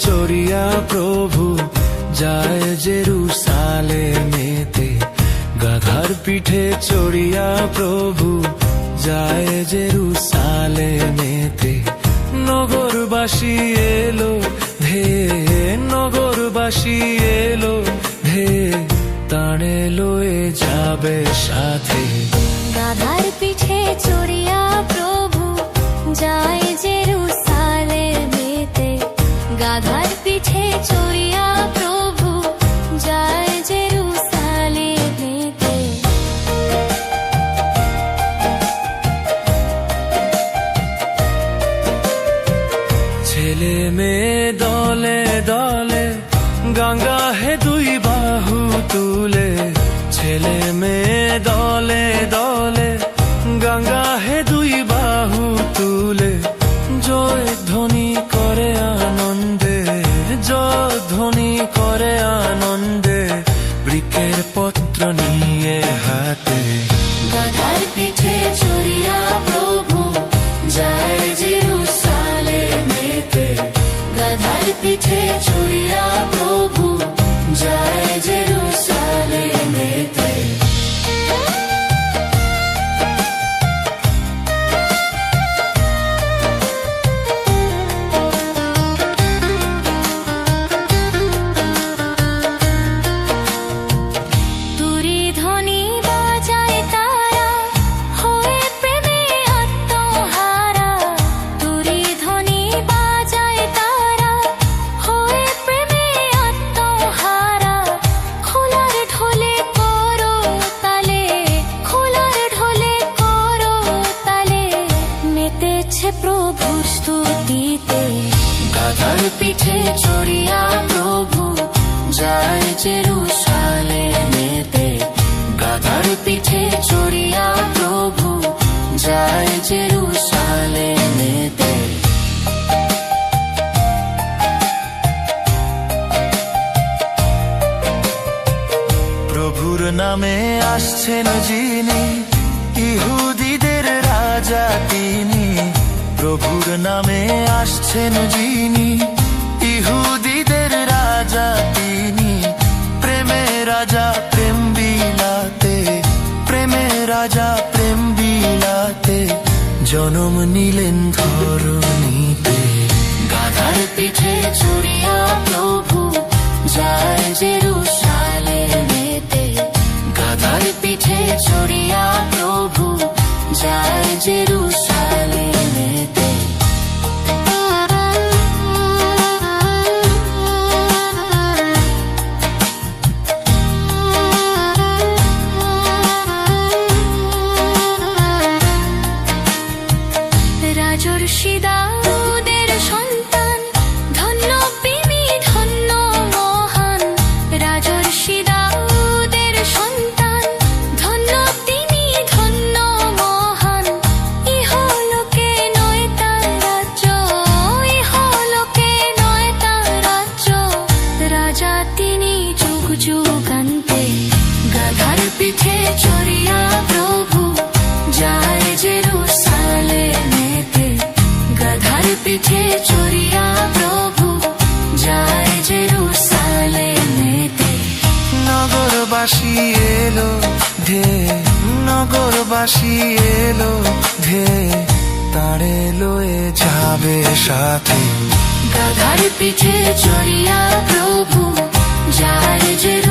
চড়িয়া প্রভু যায় জেরুসালেমেতে। গাধার পিঠে চড়িয়া প্রভু যায় জেরুসালেমেতে। নগরবাসী এলো ধে, নগরবাসী এলো ধে, তাঁরে লয়ে যাবে সাথে। গাধার পিঠে চড়িয়া প্রভু যায় জেরুসালেমেতে। গাধার পিঠে চড়িয়া প্রভু যায় জেরুসালেমেতে। ছেলে মেয়ে দলে দলে গঙ্গা হে দুই বাহু তুলে। ছেলে মেয়ে দলে দলে গঙ্গা হে দুই বাহু তুলে। জয় ধ্বনি করে আনন্দে, জয় ধ্বনি করে আনন্দে, বৃক্ষের পত্র নিয়ে হাতে। গাধার পিঠে চড়িয়া প্রভু যায় জেরুসালেমেতে। গাধার পিঠে চড়িয়া প্রভু যায় জেরুসালেমেতে। প্রভুর স্তুতিতে। গাধার পিঠে চড়িয়া প্রভু যায় জেরুসালেমেতে। গাধার পিঠে চড়িয়া প্রভু যায় জেরুসালেমেতে। প্রভুর নামে আসছেন যিনি, ইহুদিদের রাজা তিনি। প্রভুর নামে আসছেন যিনি, ইহুদিদের রাজা তিনি। প্রেমের রাজা প্রেম বিলাতে, প্রেমের রাজা প্রেম বিলাতে, জনম নিলেন ধরণীতে। গাধার পিঠে চড়িয়া প্রভু যায় জেরুসালেমেতে। গাধার পিঠে চড়িয়া প্রভু যায় জেরুসালেমেতে। রাজর্ষি দাউদের সন্তান ধন্য বিমি ধন্য মহান। রাজর্ষি দাউদের সন্তান ধন্য তিনি ধন্য মহান। ইহলোকে নয় তার রাজ্য, ইহলোকে নয় তার রাজ্য, রাজা তিনি যুগ যুগান্তে। গাধার পিঠে চড়িয়া প্রভু যায় জেরুসালেমেতে। গাধার পিঠে চড়িয়া প্রভু যায় জেরুসালেমেতে। নগরবাসী এলো ধে, নগরবাসী এলো ধে, তাঁরে লয়ে যাবে সাথে। গাধার পিঠে চড়িয়া প্রভু যায় জেরুসালেমেতে।